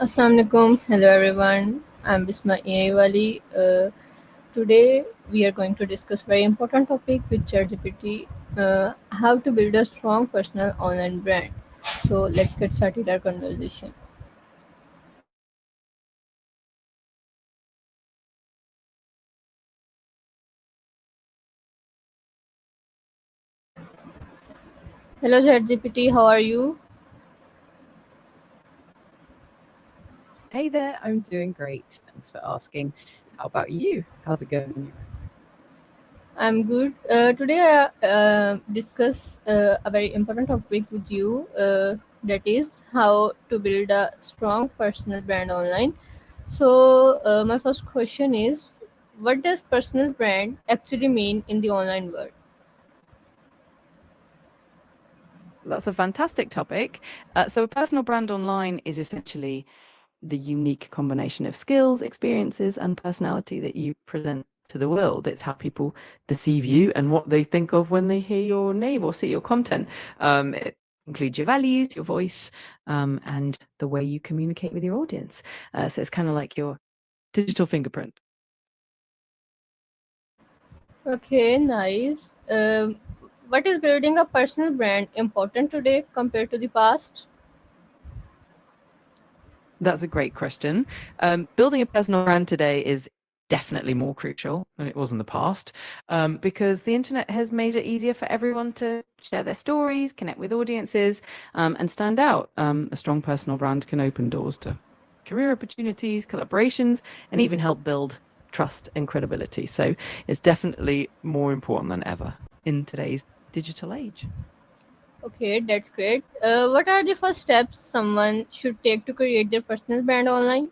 Assalamualaikum. Hello everyone. I'm Bisma AI Wali. Today we are going to discuss very important topic with ChatGPT. How to build a strong personal online brand. So let's get started our conversation. Hello ChatGPT. How are you? Hey there, I'm doing great. Thanks for asking. How about you? How's it going on your end? I'm good. Today I discuss a very important topic with you. That is how to build a strong personal brand online. So my first question is, what does personal brand actually mean in the online world? That's a fantastic topic. So, a personal brand online is essentially the unique combination of skills, experiences, and personality that you present to the world. It's how people perceive you and what they think of when they hear your name or see your content. It includes your values, your voice, and the way you communicate with your audience. So, it's kind of like your digital fingerprint. Okay, nice. What is building a personal brand important today compared to the past? That's a great question. Building a personal brand today is definitely more crucial than it was in the past, because the internet has made it easier for everyone to share their stories, connect with audiences, and stand out. A strong personal brand can open doors to career opportunities, collaborations, and even help build trust and credibility. So it's definitely more important than ever in today's digital age. Okay, that's great. What are the first steps someone should take to create their personal brand online?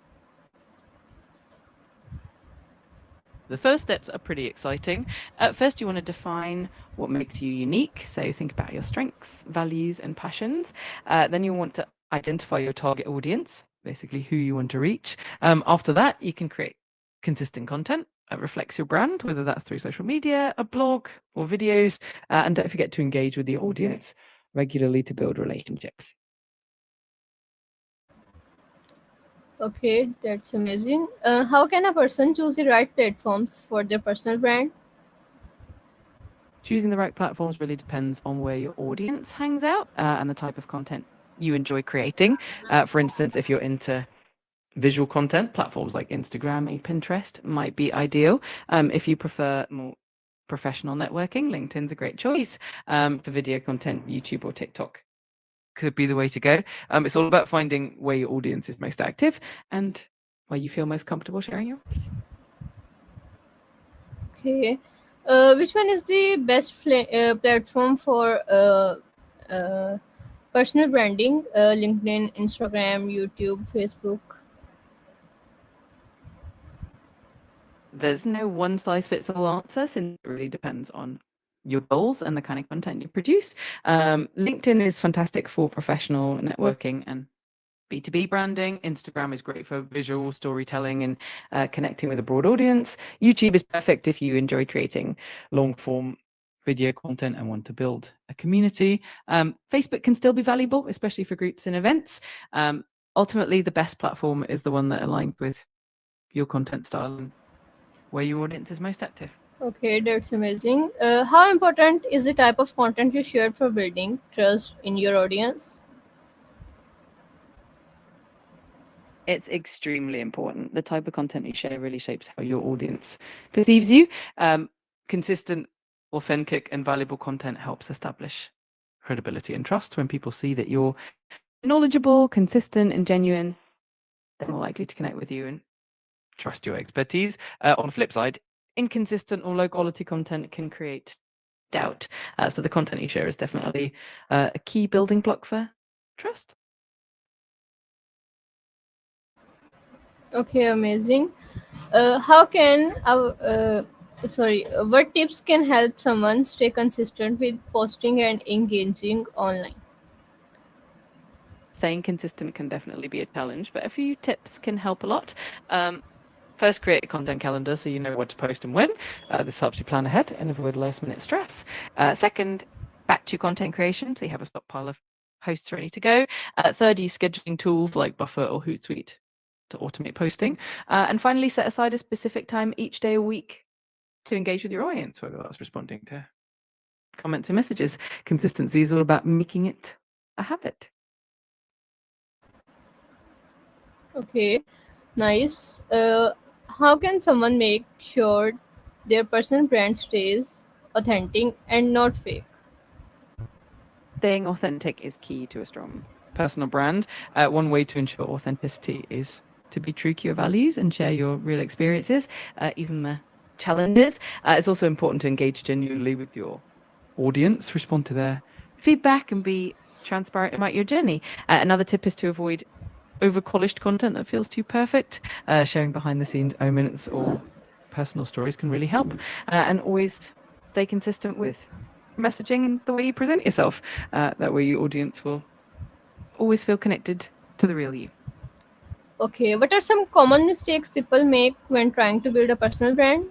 The first steps are pretty exciting. At first, you want to define what makes you unique. So think about your strengths, values, and passions. Then you want to identify your target audience, basically who you want to reach. After that, you can create consistent content that reflects your brand, whether that's through social media, a blog, or videos. And don't forget to engage with the audience regularly to build relationships. Okay, that's amazing. How can a person choose the right platforms for their personal brand? Choosing the right platforms really depends on where your audience hangs out and the type of content you enjoy creating. For instance, if you're into visual content, platforms like Instagram and Pinterest might be ideal. If you prefer more professional networking, LinkedIn's a great choice. For video content, YouTube or TikTok could be the way to go. It's all about finding where your audience is most active and where you feel most comfortable sharing your voice. Okay, which one is the best platform for uh, personal branding? LinkedIn, Instagram, YouTube, Facebook. There's no one size fits all answer, since it really depends on your goals and the kind of content you produce. LinkedIn is fantastic for professional networking and B2B branding. Instagram is great for visual storytelling and connecting with a broad audience. YouTube is perfect if you enjoy creating long form video content and want to build a community. Facebook can still be valuable, especially for groups and events. Ultimately, the best platform is the one that aligns with your content style and where your audience is most active. Okay, that's amazing. How important is the type of content you share for building trust in your audience? It's extremely important. The type of content you share really shapes how your audience perceives you. Consistent, authentic, and valuable content helps establish credibility and trust. When people see that you're knowledgeable, consistent, and genuine, they're more likely to connect with you and trust your expertise. On the flip side, inconsistent or low quality content can create doubt. So the content you share is definitely a key building block for trust. Okay, amazing. How can our what tips can help someone stay consistent with posting and engaging online? Staying consistent can definitely be a challenge, but a few tips can help a lot. First, create a content calendar so you know what to post and when. This helps you plan ahead and avoid last minute stress. Second, batch your content creation so you have a stockpile of posts ready to go. Third, use scheduling tools like Buffer or Hootsuite to automate posting. And finally, set aside a specific time each day a week to engage with your audience, whether that's responding to comments and messages. Consistency is all about making it a habit. Okay, nice. How can someone make sure their personal brand stays authentic and not fake? Staying authentic is key to a strong personal brand. One way to ensure authenticity is to be true to your values and share your real experiences, even the challenges. It's also important to engage genuinely with your audience, respond to their feedback, and be transparent about your journey. Another tip is to avoid over-polished content that feels too perfect. Sharing behind-the-scenes moments or personal stories can really help, and always stay consistent with messaging and the way you present yourself. That way, your audience will always feel connected to the real you. Okay, what are some common mistakes people make when trying to build a personal brand?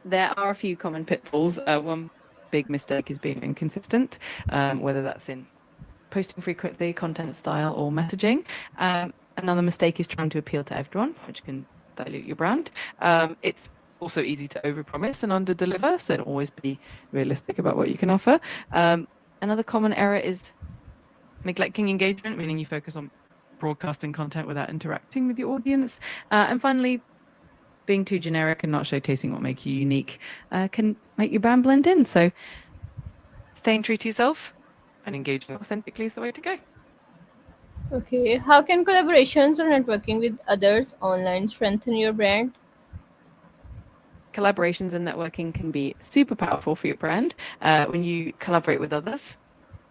There are a few common pitfalls. One big mistake is being inconsistent, whether that's in posting frequently, content style, or messaging. Another mistake is trying to appeal to everyone, which can dilute your brand. It's also easy to overpromise and underdeliver, so always be realistic about what you can offer. Another common error is neglecting engagement, meaning you focus on broadcasting content without interacting with your audience. And finally, being too generic and not showcasing what makes you unique can make your brand blend in. So staying true to yourself and engaging authentically is the way to go. Okay, how can collaborations or networking with others online strengthen your brand? Collaborations and networking can be super powerful for your brand. When you collaborate with others,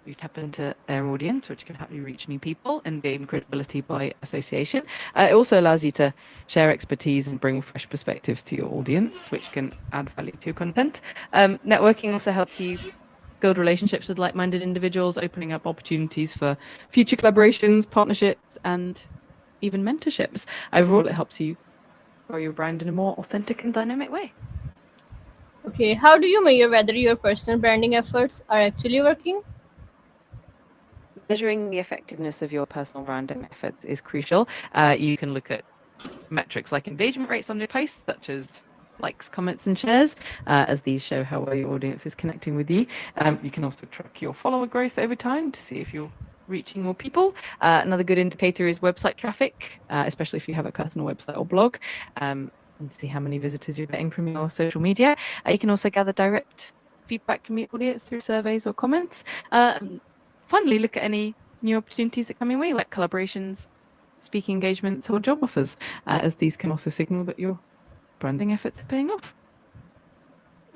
you tap into their audience, which can help you reach new people and gain credibility by association. It also allows you to share expertise and bring fresh perspectives to your audience, which can add value to your content. Networking also helps you build relationships with like-minded individuals, opening up opportunities for future collaborations, partnerships, and even mentorships. Overall, it helps you grow your brand in a more authentic and dynamic way. Okay, how do you measure whether your personal branding efforts are actually working? Measuring the effectiveness of your personal branding efforts is crucial. You can look at metrics like engagement rates on your posts, such as likes, comments, and shares, as these show how well your audience is connecting with you. You can also track your follower growth over time to see if you're reaching more people. Another good indicator is website traffic, especially if you have a personal website or blog, and see how many visitors you're getting from your social media. You can also gather direct feedback from your audience through surveys or comments. Finally, look at any new opportunities that come your way, like collaborations, speaking engagements, or job offers, as these can also signal that your branding efforts are paying off.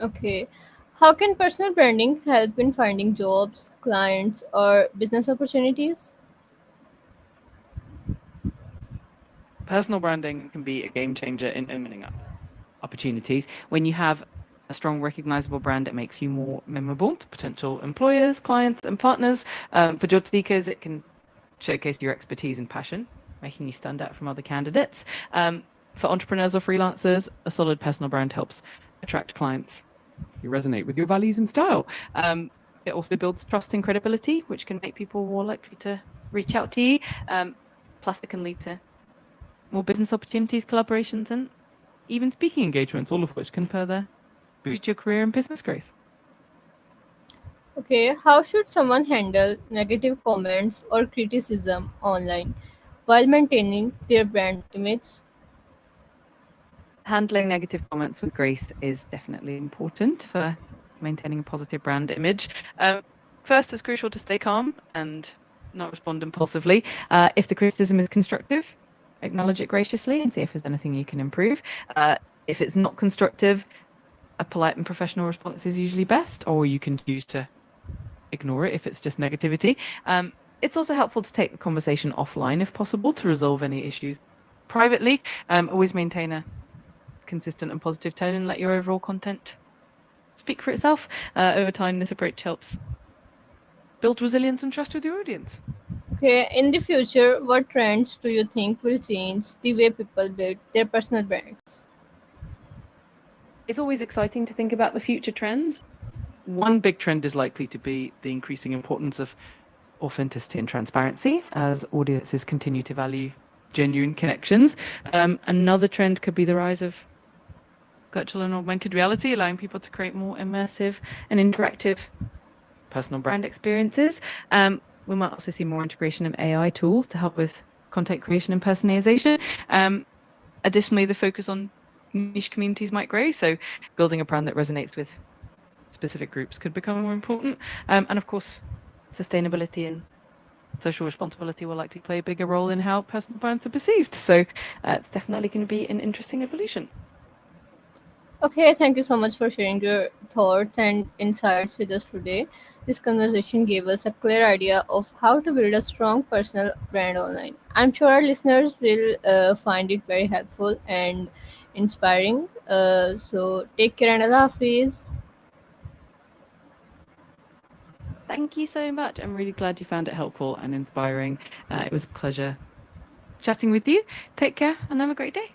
Okay, how can personal branding help in finding jobs, clients, or business opportunities? Personal branding can be a game changer in opening up opportunities. When you have a strong, recognizable brand, it makes you more memorable to potential employers, clients, and partners. For job seekers, it can showcase your expertise and passion, making you stand out from other candidates. For entrepreneurs or freelancers, a solid personal brand helps attract clients who resonate with your values and style. It also builds trust and credibility, which can make people more likely to reach out to you. Plus, it can lead to more business opportunities, collaborations, and even speaking engagements, all of which can further boost your career and business growth. Okay, how should someone handle negative comments or criticism online while maintaining their brand image? Handling negative comments with grace is definitely important for maintaining a positive brand image. First, it's crucial to stay calm and not respond impulsively. If the criticism is constructive, acknowledge it graciously and see if there's anything you can improve. If it's not constructive, a polite and professional response is usually best, or you can choose to ignore it if it's just negativity. It's also helpful to take the conversation offline if possible to resolve any issues privately. Always maintain a consistent and positive tone and let your overall content speak for itself. Over time, this approach helps build resilience and trust with your audience. Okay, in the future, what trends do you think will change the way people build their personal brands? It's always exciting to think about the future trends. one big trend is likely to be the increasing importance of authenticity and transparency as audiences continue to value genuine connections. Another trend could be the rise of virtual and augmented reality, allowing people to create more immersive and interactive personal brand experiences. We might also see more integration of AI tools to help with content creation and personalization. Additionally, the focus on niche communities might grow. So, building a brand that resonates with specific groups could become more important. And of course, sustainability and social responsibility will likely play a bigger role in how personal brands are perceived. So, it's definitely going to be an interesting evolution. Okay, thank you so much for sharing your thoughts and insights with us today. This conversation gave us a clear idea of how to build a strong personal brand online. I'm sure our listeners will find it very helpful and inspiring. So, take care and Allah Hafiz. Thank you so much. I'm really glad you found it helpful and inspiring. It was a pleasure chatting with you. Take care and have a great day.